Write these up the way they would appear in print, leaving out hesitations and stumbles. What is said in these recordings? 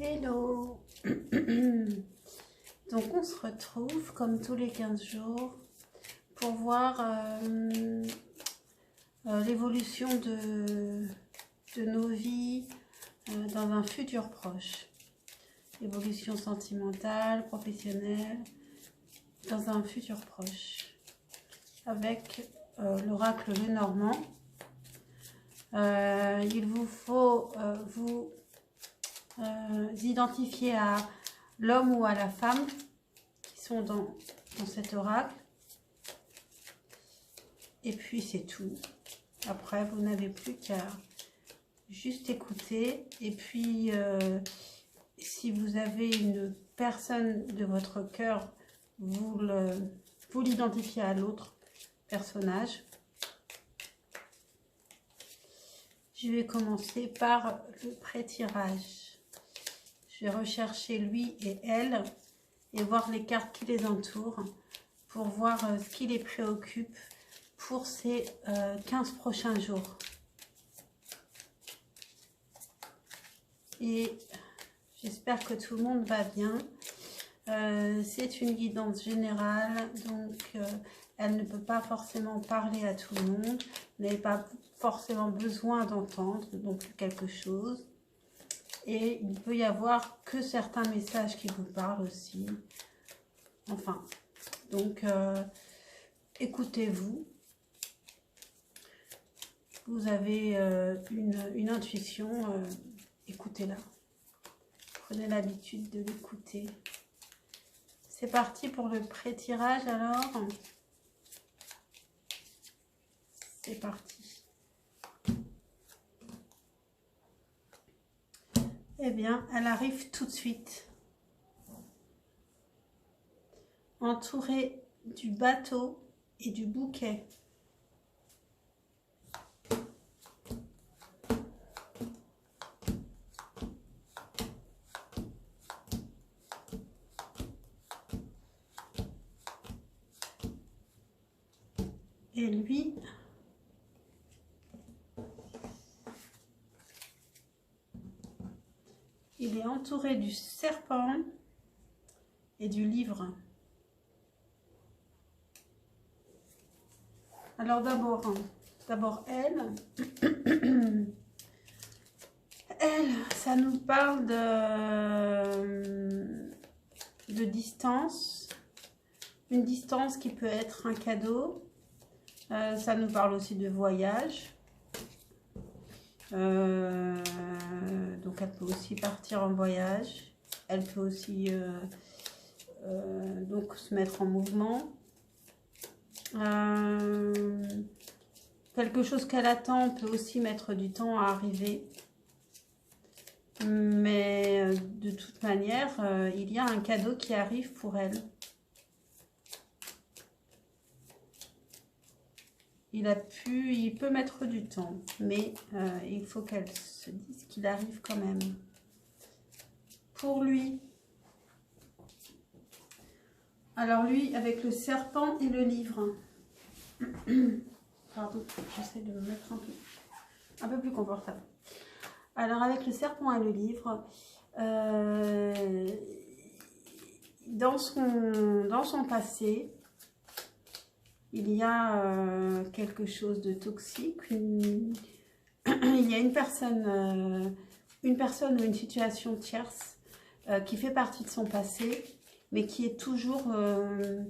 Hello. Donc on se retrouve comme tous les 15 jours pour voir l'évolution de nos vies dans un futur proche. Évolution sentimentale, professionnelle, dans un futur proche. Avec l'oracle Lenormand. Il vous faut vous identifier à l'homme ou à la femme qui sont dans cet oracle. Et puis c'est tout. Après, vous n'avez plus qu'à juste écouter. Et puis, si vous avez une personne de votre cœur, vous l'identifiez à l'autre personnage. Je vais commencer par le pré-tirage. Je vais rechercher lui et elle et voir les cartes qui les entourent pour voir ce qui les préoccupe pour ces 15 prochains jours. Et j'espère que tout le monde va bien. C'est une guidance générale, donc elle ne peut pas forcément parler à tout le monde. Vous n'avez pas forcément besoin d'entendre non plus quelque chose. Et il peut y avoir que certains messages qui vous parlent aussi. Enfin, donc écoutez-vous. Vous avez une intuition, écoutez-la. Prenez l'habitude de l'écouter. C'est parti pour le pré-tirage alors. C'est parti. Eh bien, elle arrive tout de suite. Entourée du bateau et du bouquet. Et lui, il est entouré du serpent et du livre. Alors d'abord elle, ça nous parle de distance, une distance qui peut être un cadeau. Ça nous parle aussi de voyage. Donc elle peut aussi partir en voyage. Elle peut aussi donc se mettre en mouvement. Quelque chose qu'elle attend peut aussi mettre du temps à arriver. Mais de toute manière, il y a un cadeau qui arrive pour elle. Il peut mettre du temps, mais il faut qu'elle se dise qu'il arrive quand même. Pour lui. Alors lui, avec le serpent et le livre. Pardon, j'essaie de me mettre un peu plus confortable. Alors avec le serpent et le livre, dans son passé, il y a quelque chose de toxique. Il y a une personne ou une situation tierce qui fait partie de son passé, mais qui est toujours là,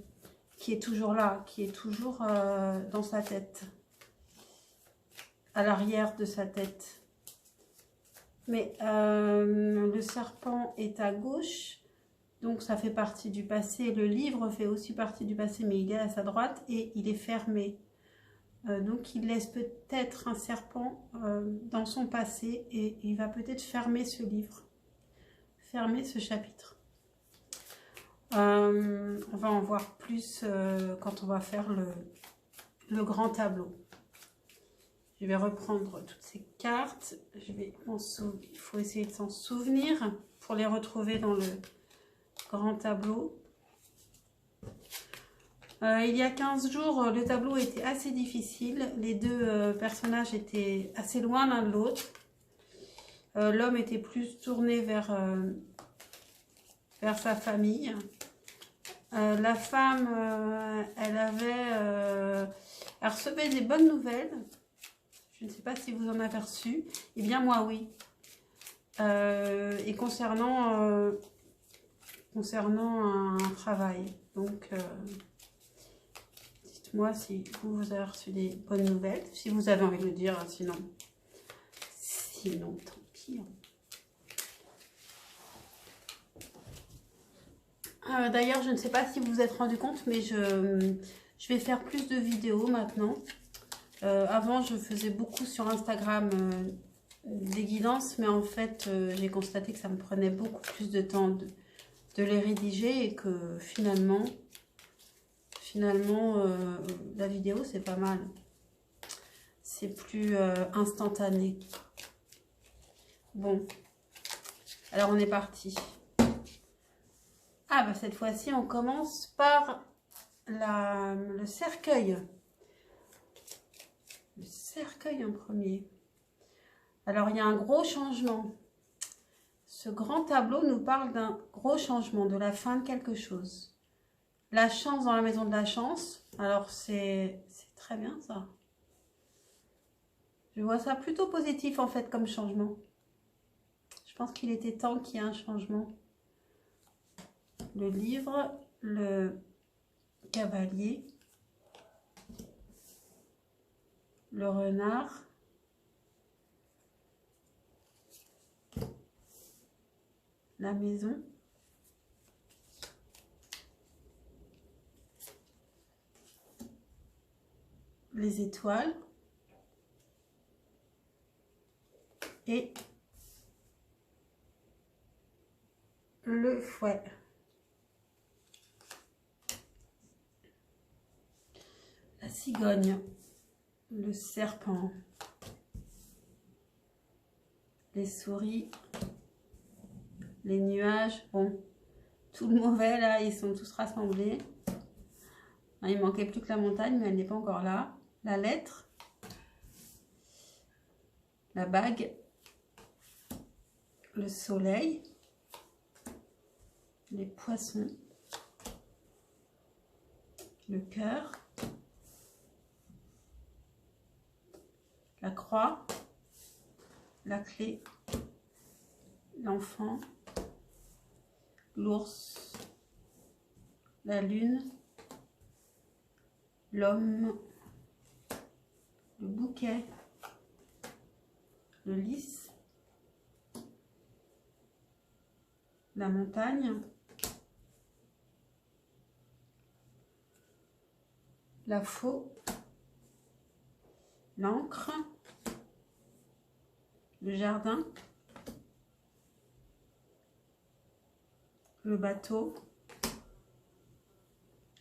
qui est toujours dans sa tête, à l'arrière de sa tête. Mais le serpent est à gauche. Donc ça fait partie du passé. Le livre fait aussi partie du passé, mais il est à sa droite et il est fermé. Donc il laisse peut-être un serpent dans son passé et il va peut-être fermer ce livre, fermer ce chapitre. On va en voir plus quand on va faire le grand tableau. Je vais reprendre toutes ces cartes. Il faut essayer de s'en souvenir pour les retrouver dans le grand tableau. Il y a 15 jours, le tableau était assez difficile. Les deux personnages étaient assez loin l'un de l'autre. L'homme était plus tourné vers sa famille. La femme, elle recevait des bonnes nouvelles. Je ne sais pas si vous en avez reçu. Eh bien, moi, oui. Et concernant un travail. Donc, dites-moi si vous avez reçu des bonnes nouvelles. Si vous avez envie de le dire, sinon, tant pis. D'ailleurs, je ne sais pas si vous vous êtes rendu compte, mais je vais faire plus de vidéos maintenant. Avant, je faisais beaucoup sur Instagram des guidances, mais en fait, j'ai constaté que ça me prenait beaucoup plus de temps de les rédiger et que finalement la vidéo, c'est pas mal. C'est plus instantané. Bon, alors on est parti. Ah, bah cette fois-ci, on commence par le cercueil. Le cercueil en premier. Alors, il y a un gros changement. Ce grand tableau nous parle d'un gros changement, de la fin de quelque chose. La chance dans la maison de la chance. Alors, c'est très bien ça. Je vois ça plutôt positif en fait comme changement. Je pense qu'il était temps qu'il y ait un changement. Le livre, le cavalier, le renard, la maison, les étoiles et le fouet. La cigogne, le serpent, les souris, les nuages. Bon, tout le mauvais là, ils sont tous rassemblés. Il manquait plus que la montagne, mais elle n'est pas encore là. La lettre, la bague, le soleil, les poissons, le cœur, la croix, la clé, l'enfant, l'ours, la lune, l'homme, le bouquet, le lys, la montagne, la faux, l'encre, le jardin, le bateau,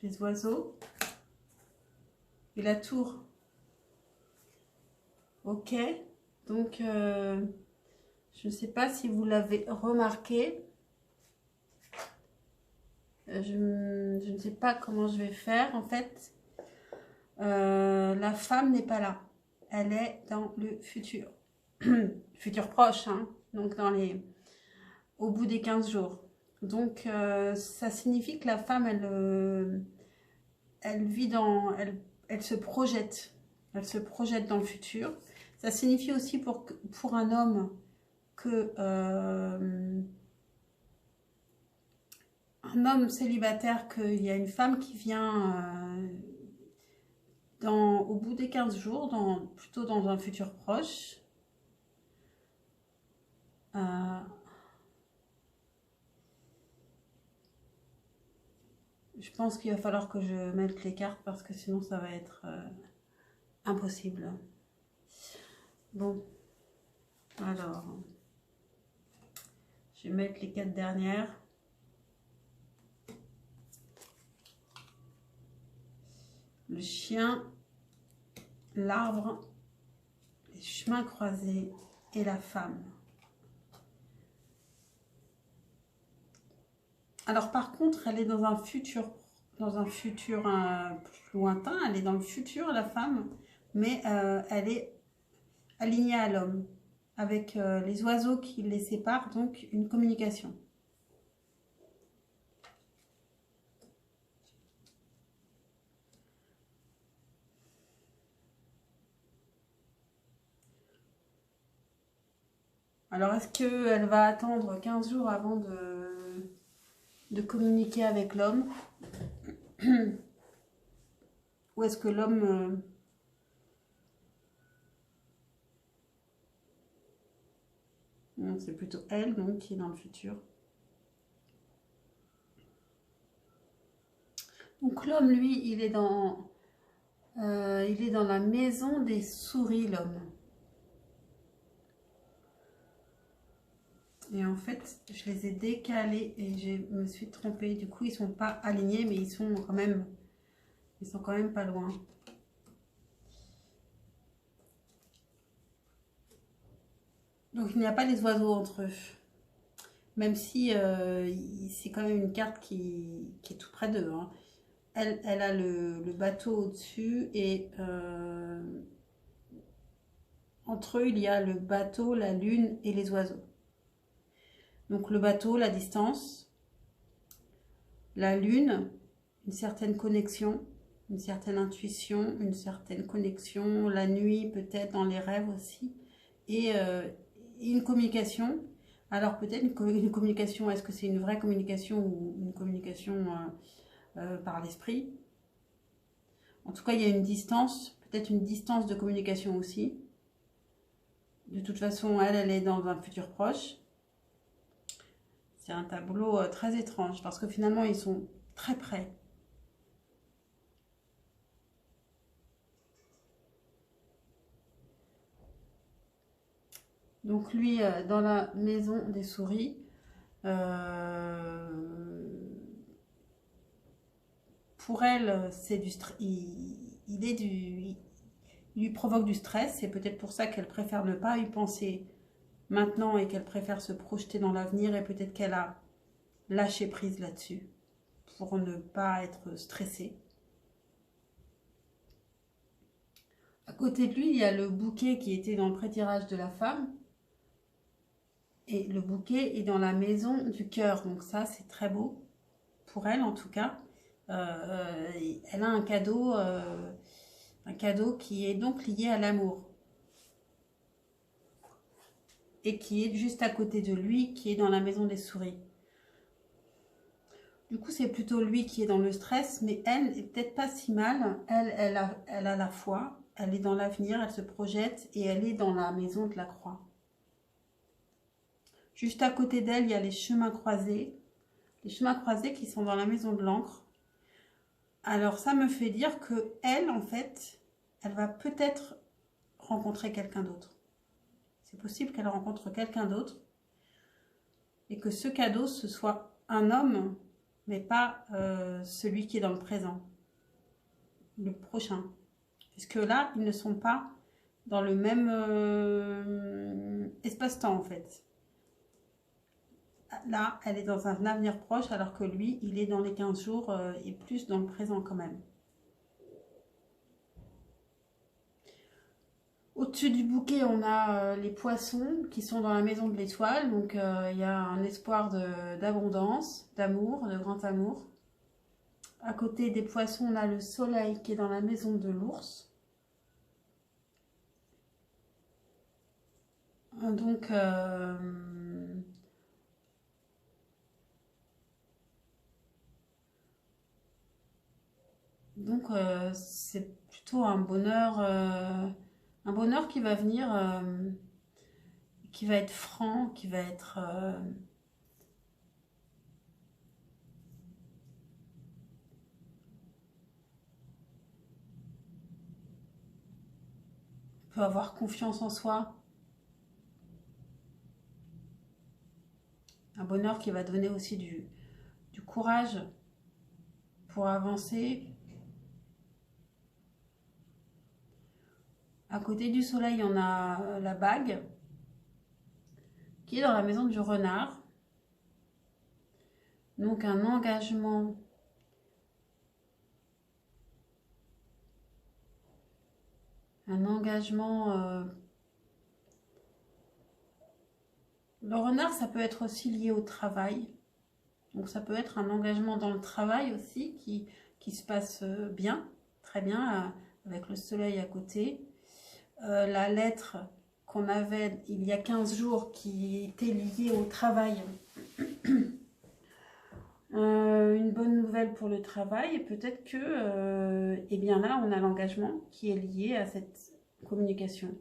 les oiseaux et la tour. Ok, donc je ne sais pas si vous l'avez remarqué. Je ne sais pas comment je vais faire. En fait, la femme n'est pas là. Elle est dans le futur. Futur proche, hein, donc au bout des 15 jours. Donc, ça signifie que la femme, elle vit elle se projette. Elle se projette dans le futur. Ça signifie aussi pour un homme que un homme célibataire, qu'il y a une femme qui vient au bout des 15 jours, plutôt dans un futur proche. Je pense qu'il va falloir que je mette les cartes parce que sinon ça va être impossible. Bon, alors, je vais mettre les 4 dernières. Le chien, l'arbre, les chemins croisés et la femme. Alors par contre, elle est dans un futur plus lointain. Elle est dans le futur, la femme, mais elle est alignée à l'homme. avec les oiseaux qui les séparent, donc une communication. Alors, est-ce qu'elle va attendre 15 jours avant de communiquer avec l'homme? Ou est-ce que l'homme... non, c'est plutôt elle, donc, qui est dans le futur. Donc, l'homme, lui, il est dans la maison des souris, l'homme. Et en fait, je les ai décalés et je me suis trompée. Du coup, ils sont pas alignés, mais ils sont quand même pas loin. Donc, il n'y a pas les oiseaux entre eux. Même si c'est quand même une carte qui est tout près d'eux. Hein. Elle a le bateau au-dessus et entre eux, il y a le bateau, la lune et les oiseaux. Donc le bateau, la distance, la lune, une certaine connexion, une certaine intuition, une certaine connexion, la nuit peut-être dans les rêves aussi, et une communication. Alors peut-être une communication, est-ce que c'est une vraie communication ou une communication par l'esprit? En tout cas, il y a une distance, peut-être une distance de communication aussi. De toute façon, elle est dans un futur proche. C'est un tableau très étrange parce que finalement, ils sont très près. Donc lui, dans la maison des souris, pour elle, c'est du il lui provoque du stress. C'est peut-être pour ça qu'elle préfère ne pas y penser maintenant et qu'elle préfère se projeter dans l'avenir et peut-être qu'elle a lâché prise là-dessus pour ne pas être stressée. À côté de lui, il y a le bouquet qui était dans le pré-tirage de la femme. Et le bouquet est dans la maison du cœur. Donc ça, c'est très beau. Pour elle, en tout cas. Elle a un cadeau qui est donc lié à l'amour. Et qui est juste à côté de lui, qui est dans la maison des souris. Du coup, c'est plutôt lui qui est dans le stress, mais elle est peut-être pas si mal. Elle a la foi, elle est dans l'avenir, elle se projette et elle est dans la maison de la croix. Juste à côté d'elle, il y a les chemins croisés. Les chemins croisés qui sont dans la maison de l'encre. Alors, ça me fait dire que elle, en fait, elle va peut-être rencontrer quelqu'un d'autre. C'est possible qu'elle rencontre quelqu'un d'autre et que ce cadeau, ce soit un homme, mais pas celui qui est dans le présent, le prochain. Puisque là, ils ne sont pas dans le même espace-temps, en fait. Là, elle est dans un avenir proche, alors que lui, il est dans les 15 jours et plus dans le présent quand même. Au-dessus du bouquet, on a les poissons qui sont dans la maison de l'étoile. Donc, il y a un espoir d'abondance, d'amour, de grand amour. À côté des poissons, on a le soleil qui est dans la maison de l'ours. Donc, c'est plutôt un bonheur qui va venir, qui va être franc, qui va être... on peut avoir confiance en soi. Un bonheur qui va donner aussi du courage pour avancer. À côté du soleil, on a la bague qui est dans la maison du renard. Donc un engagement Le renard, ça peut être aussi lié au travail. Donc ça peut être un engagement dans le travail aussi qui se passe bien, très bien, avec le soleil à côté. La lettre qu'on avait il y a 15 jours qui était liée au travail. Une bonne nouvelle pour le travail et peut-être que, eh bien là, on a l'engagement qui est lié à cette communication.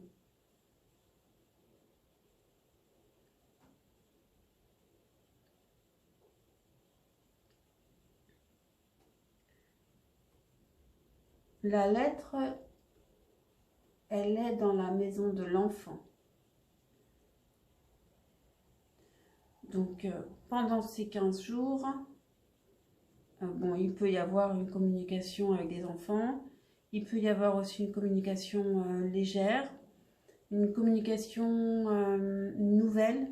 La lettre, elle est dans la maison de l'enfant. Donc, pendant ces 15 jours, bon, il peut y avoir une communication avec des enfants. Il peut y avoir aussi une communication légère, une communication nouvelle.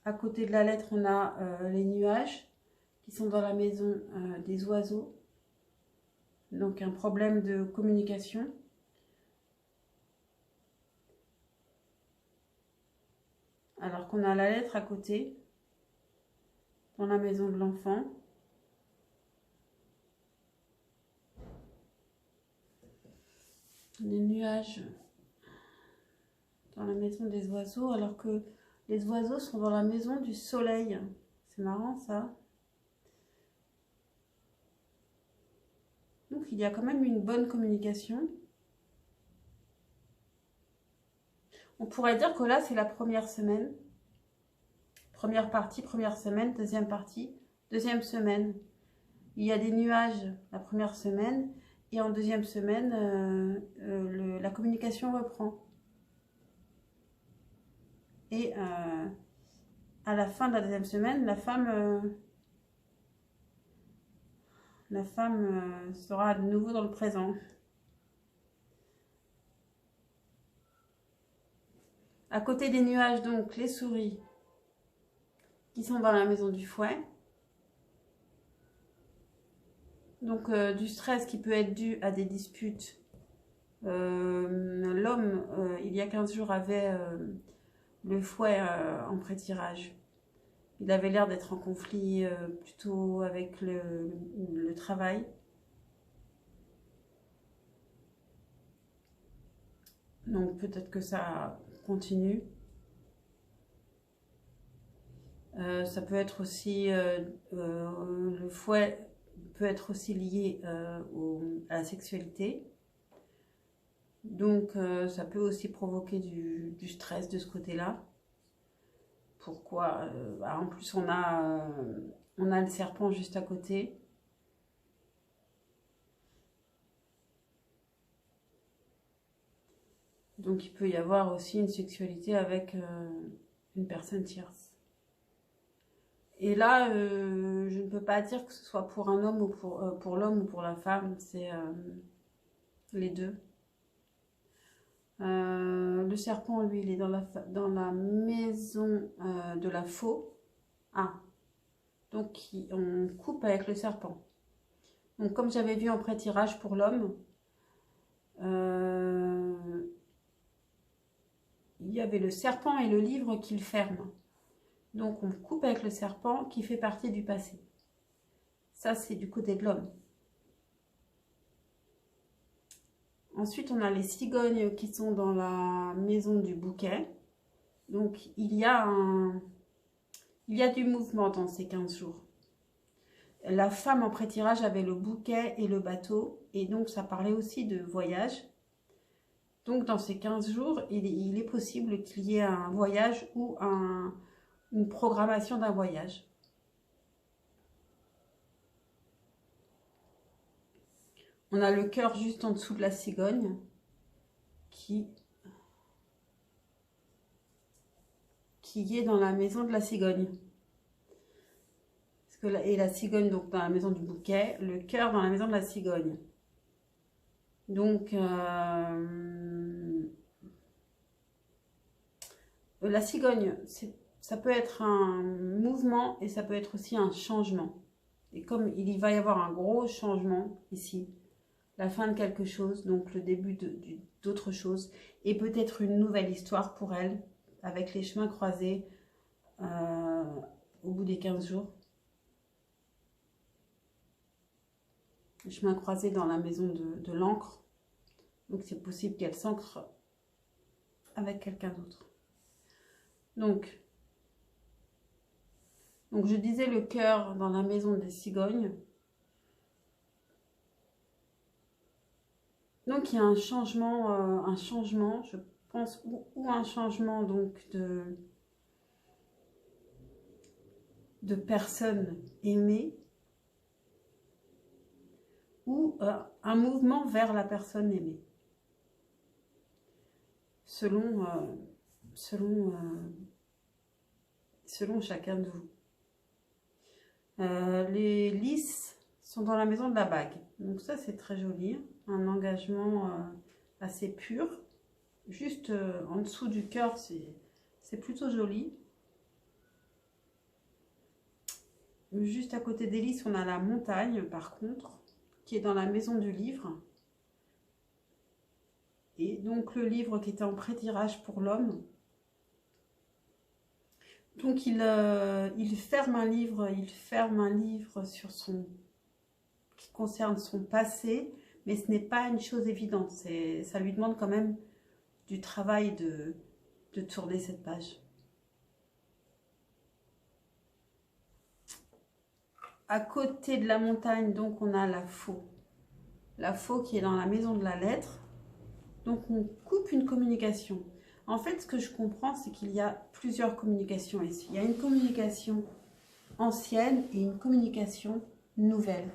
À côté de la lettre, on a les nuages qui sont dans la maison des oiseaux. Donc un problème de communication. Alors qu'on a la lettre à côté, dans la maison de l'enfant. Les nuages dans la maison des oiseaux, alors que les oiseaux sont dans la maison du soleil. C'est marrant ça. Donc il y a quand même une bonne communication. On pourrait dire que là c'est la première semaine. Première partie, première semaine, deuxième partie, deuxième semaine. Il y a des nuages la première semaine et en deuxième semaine, la communication reprend. Et à la fin de la deuxième semaine, la femme sera de nouveau dans le présent. À côté des nuages, donc, les souris qui sont dans la maison du fouet. Donc, du stress qui peut être dû à des disputes. L'homme, il y a 15 jours, avait le fouet en pré-tirage. Il avait l'air d'être en conflit plutôt avec le travail. Donc peut-être que ça continue. Ça peut être aussi, le fouet peut être aussi lié à la sexualité. Donc ça peut aussi provoquer du stress de ce côté-là. Pourquoi en plus on a le serpent juste à côté. Donc il peut y avoir aussi une sexualité avec une personne tierce. Et là, je ne peux pas dire que ce soit pour un homme ou pour l'homme ou pour la femme, c'est les deux. Le serpent, lui, il est dans la maison de la faux. Ah, donc on coupe avec le serpent. Donc comme j'avais vu en pré-tirage pour l'homme, il y avait le serpent et le livre qu'il ferme. Donc on coupe avec le serpent qui fait partie du passé. Ça, c'est du côté de l'homme. Ensuite, on a les cigognes qui sont dans la maison du bouquet. Donc, il y a du mouvement dans ces 15 jours. La femme en pré-tirage avait le bouquet et le bateau. Et donc, ça parlait aussi de voyage. Donc, dans ces 15 jours, il est possible qu'il y ait un voyage ou une programmation d'un voyage. On a le cœur juste en dessous de la cigogne qui est dans la maison de la cigogne. Et la cigogne donc dans la maison du bouquet, le cœur dans la maison de la cigogne. Donc la cigogne, ça peut être un mouvement et ça peut être aussi un changement. Et comme il va y avoir un gros changement ici, la fin de quelque chose, donc le début d'autre chose, et peut-être une nouvelle histoire pour elle, avec les chemins croisés au bout des 15 jours. Les chemins croisés dans la maison de l'encre. Donc c'est possible qu'elle s'ancre avec quelqu'un d'autre. Donc je disais le cœur dans la maison des cigognes. Donc il y a un changement, je pense, ou un changement donc de personnes aimées, ou un mouvement vers la personne aimée, selon chacun de vous. Les lys sont dans la maison de la bague, donc ça c'est très joli, un engagement assez pur, juste en dessous du cœur, c'est plutôt joli. Juste à côté des lys, on a la montagne par contre, qui est dans la maison du livre. Et donc le livre qui était en pré-tirage pour l'homme. Donc il ferme un livre sur qui concerne son passé, mais ce n'est pas une chose évidente. Ça lui demande quand même du travail de tourner cette page. À côté de la montagne, donc on a la faux. La faux qui est dans la maison de la lettre. Donc on coupe une communication. En fait, ce que je comprends, c'est qu'il y a plusieurs communications ici. Il y a une communication ancienne et une communication nouvelle.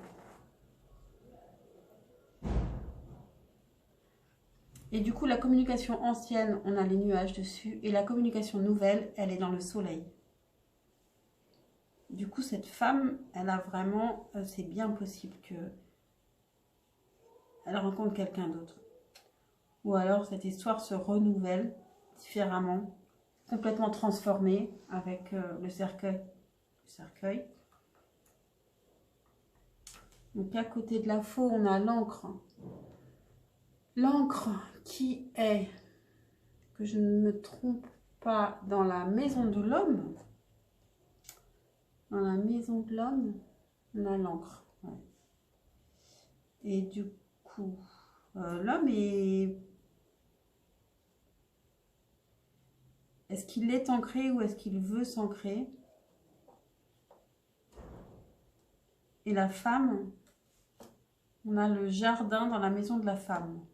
Et du coup, la communication ancienne, on a les nuages dessus. Et la communication nouvelle, elle est dans le soleil. Du coup, cette femme, elle a vraiment... c'est bien possible qu'elle rencontre quelqu'un d'autre. Ou alors, cette histoire se renouvelle différemment, complètement transformée avec le cercueil. Donc, à côté de la faux, on a l'encre. L'encre qui est, que je ne me trompe pas, dans la maison de l'homme. Dans la maison de l'homme, on a l'encre. Ouais. Et du coup, l'homme est... Est-ce qu'il est ancré ou est-ce qu'il veut s'ancrer? Et la femme, on a le jardin dans la maison de la femme.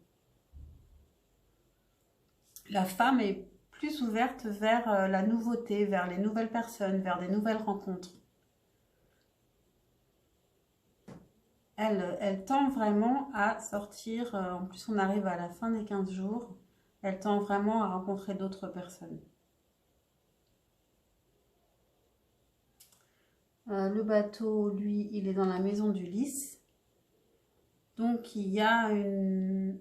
La femme est plus ouverte vers la nouveauté, vers les nouvelles personnes, vers des nouvelles rencontres. Elle tend vraiment à sortir, en plus on arrive à la fin des 15 jours, elle tend vraiment à rencontrer d'autres personnes. Le bateau, lui, il est dans la maison du lys. Donc il y a une...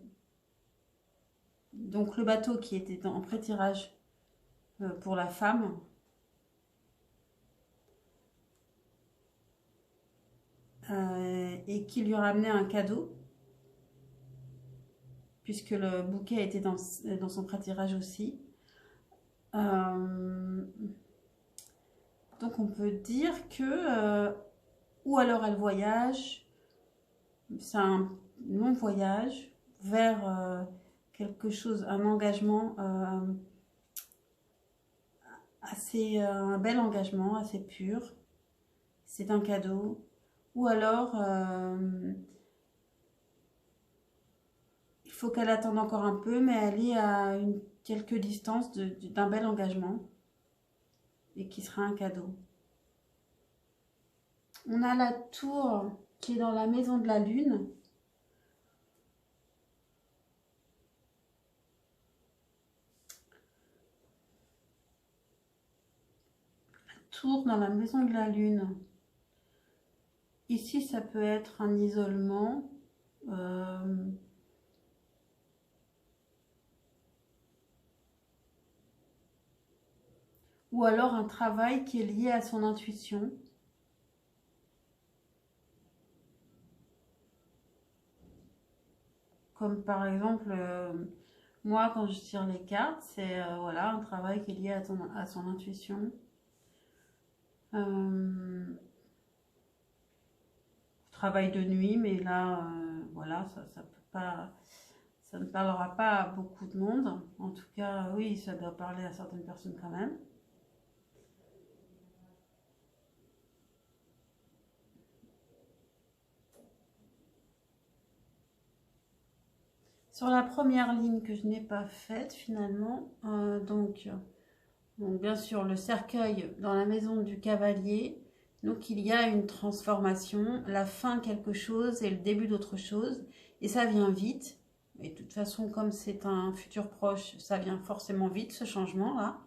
Donc le bateau qui était en pré-tirage pour la femme. Et qui lui ramenait un cadeau. Puisque le bouquet était dans son pré-tirage aussi. Donc on peut dire que... ou alors elle voyage. C'est un long voyage vers... quelque chose, un engagement un bel engagement, assez pur. C'est un cadeau. Ou alors, il faut qu'elle attende encore un peu, mais elle est à quelques distances d'un bel engagement. Et qui sera un cadeau. On a la tour qui est dans la maison de la lune. Tour dans la maison de la lune. Ici, ça peut être un isolement. Ou alors un travail qui est lié à son intuition. Comme par exemple, moi quand je tire les cartes, c'est voilà, un travail qui est lié à son intuition. Travail de nuit, mais là, voilà, ça peut pas, ça ne parlera pas à beaucoup de monde. En tout cas, oui, ça doit parler à certaines personnes quand même. Sur la première ligne que je n'ai pas faite finalement, donc bien sûr le cercueil dans la maison du cavalier, donc il y a une transformation, la fin quelque chose et le début d'autre chose, et ça vient vite. Et de toute façon, comme c'est un futur proche, ça vient forcément vite ce changement-là.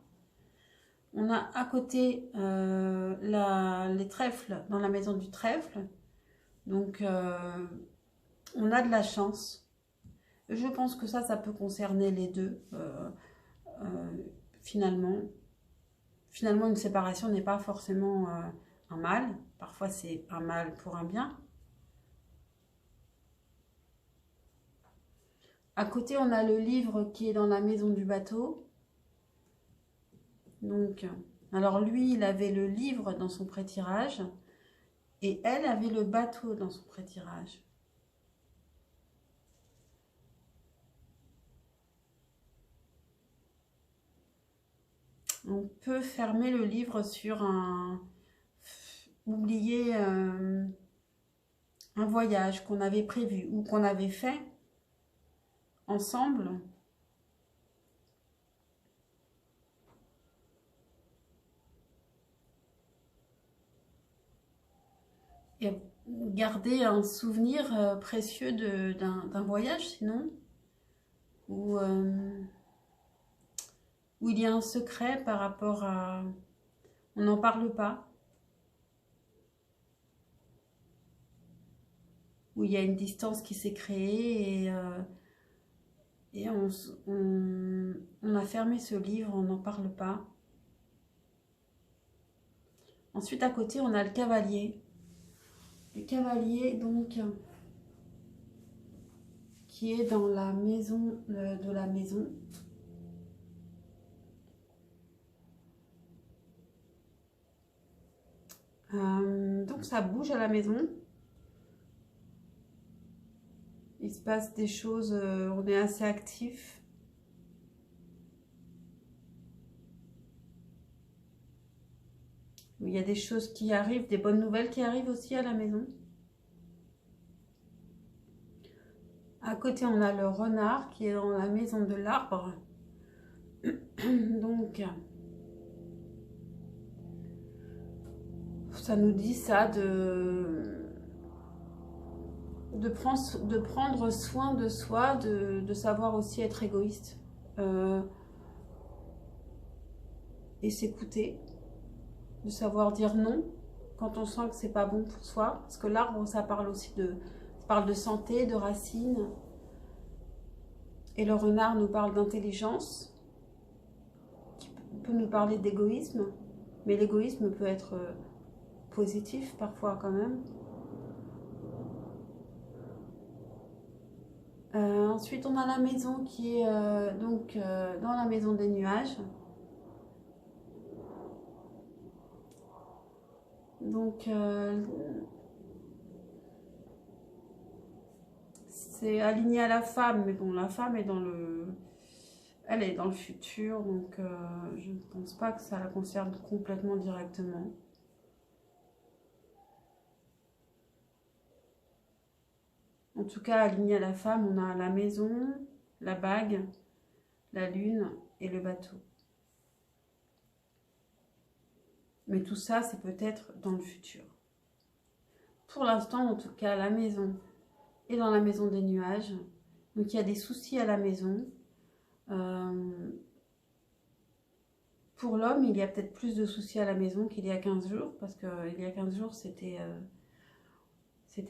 On a à côté les trèfles dans la maison du trèfle, donc on a de la chance. Je pense que ça peut concerner les deux, finalement. Finalement, une séparation n'est pas forcément un mal. Parfois, c'est un mal pour un bien. À côté, on a le livre qui est dans la maison du bateau. Donc, alors lui, il avait le livre dans son pré-tirage et elle avait le bateau dans son pré-tirage. On peut fermer le livre sur oublier un voyage qu'on avait prévu ou qu'on avait fait ensemble. Et garder un souvenir précieux d'un voyage, sinon, où il y a un secret par rapport à... On n'en parle pas. Où il y a une distance qui s'est créée et on a fermé ce livre, on n'en parle pas. Ensuite, à côté, on a le cavalier. Le cavalier, donc, qui est dans la maison de la maison. Donc, ça bouge à la maison. Il se passe des choses, on est assez actif. Il y a des choses qui arrivent, des bonnes nouvelles qui arrivent aussi à la maison. À côté, on a le renard qui est dans la maison de l'arbre. Donc, ça nous dit ça de prendre soin de soi, de savoir aussi être égoïste et s'écouter, de savoir dire non quand on sent que c'est pas bon pour soi, parce que l'arbre ça parle aussi ça parle de santé, de racines, et le renard nous parle d'intelligence, qui peut nous parler d'égoïsme, mais l'égoïsme peut être positif parfois quand même. Ensuite, on a la maison qui est dans la maison des nuages. Donc, c'est aligné à la femme, mais bon, la femme est elle est dans le futur, donc je ne pense pas que ça la concerne complètement directement. En tout cas, aligné à la femme, on a la maison, la bague, la lune et le bateau. Mais tout ça, c'est peut-être dans le futur. Pour l'instant, en tout cas, la maison est dans la maison des nuages. Donc, il y a des soucis à la maison. Pour l'homme, il y a peut-être plus de soucis à la maison qu'il y a 15 jours. Parce qu'il y a 15 jours, c'était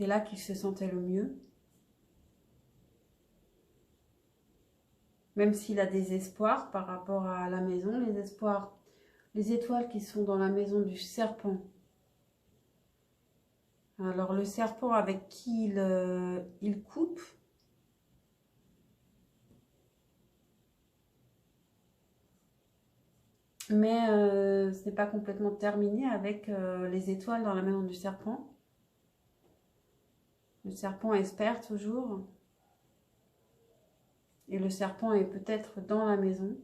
là qu'il se sentait le mieux. Même s'il a des espoirs par rapport à la maison, les espoirs, les étoiles qui sont dans la maison du serpent. Alors le serpent avec qui il coupe, Mais ce n'est pas complètement terminé avec les étoiles dans la maison du serpent. Le serpent espère toujours. Et le serpent est peut-être dans la maison.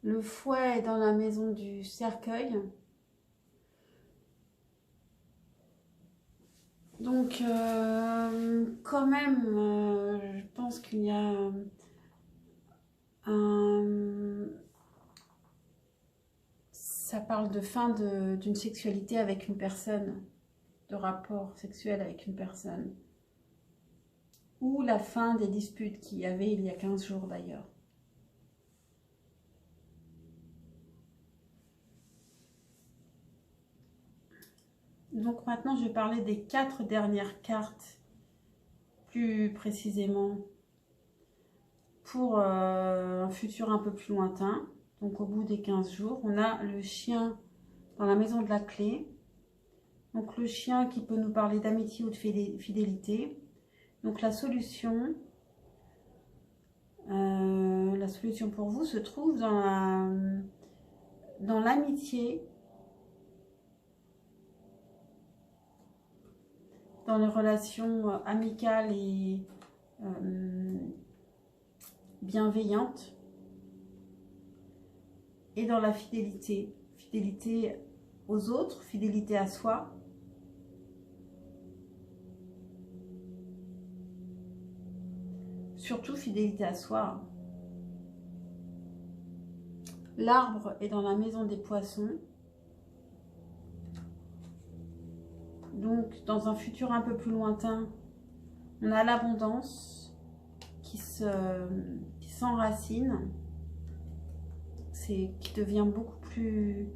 Le fouet est dans la maison du cercueil. Donc, quand même, je pense qu'il y a ça parle de fin d'une sexualité avec une personne, de rapport sexuel avec une personne. Ou la fin des disputes qu'il y avait il y a 15 jours d'ailleurs. Donc maintenant, je vais parler des 4 dernières cartes, plus précisément, pour un futur un peu plus lointain. Donc au bout des 15 jours, on a le chien dans la maison de la clé. Donc le chien qui peut nous parler d'amitié ou de fidélité. Donc la solution pour vous se trouve dans l'amitié, dans les relations amicales et bienveillantes, et dans la fidélité, fidélité aux autres, fidélité à soi. Surtout fidélité à soi. L'arbre est dans la maison des poissons. Donc, dans un futur un peu plus lointain, on a l'abondance qui s'enracine, qui devient beaucoup plus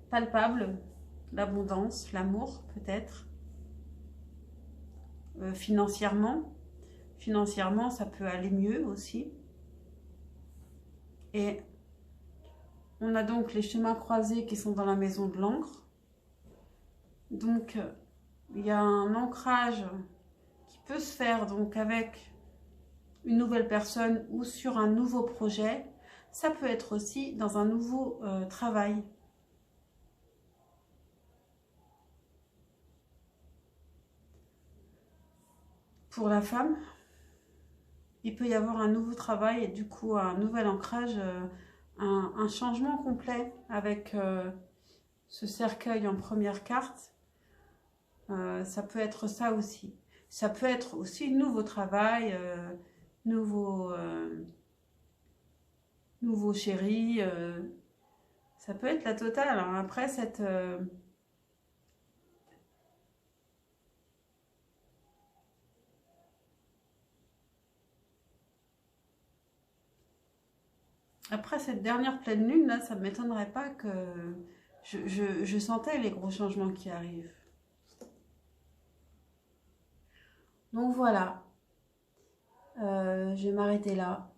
palpable. L'abondance, l'amour peut-être. Financièrement, ça peut aller mieux aussi. Et on a donc les chemins croisés qui sont dans la maison de l'encre. Donc, il y a un ancrage qui peut se faire donc avec une nouvelle personne ou sur un nouveau projet. Ça peut être aussi dans un nouveau travail. Pour la femme, il peut y avoir un nouveau travail et du coup un nouvel ancrage, un changement complet avec ce cercueil en première carte. Ça peut être ça aussi. Ça peut être aussi nouveau travail, nouveau chéri. Ça peut être la totale. Alors après, cette dernière pleine lune, là, ça ne m'étonnerait pas que je sentais les gros changements qui arrivent. Donc voilà, je vais m'arrêter là.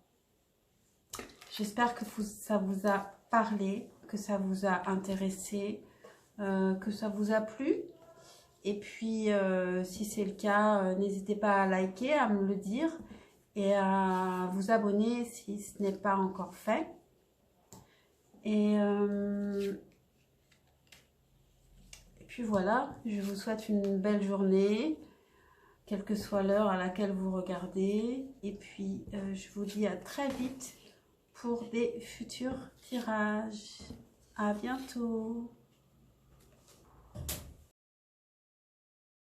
J'espère que ça vous a parlé, que ça vous a intéressé, que ça vous a plu. Et puis, si c'est le cas, n'hésitez pas à liker, à me le dire et à vous abonner si ce n'est pas encore fait. Et puis voilà, je vous souhaite une belle journée, quelle que soit l'heure à laquelle vous regardez. Et puis, je vous dis à très vite pour des futurs tirages. À bientôt!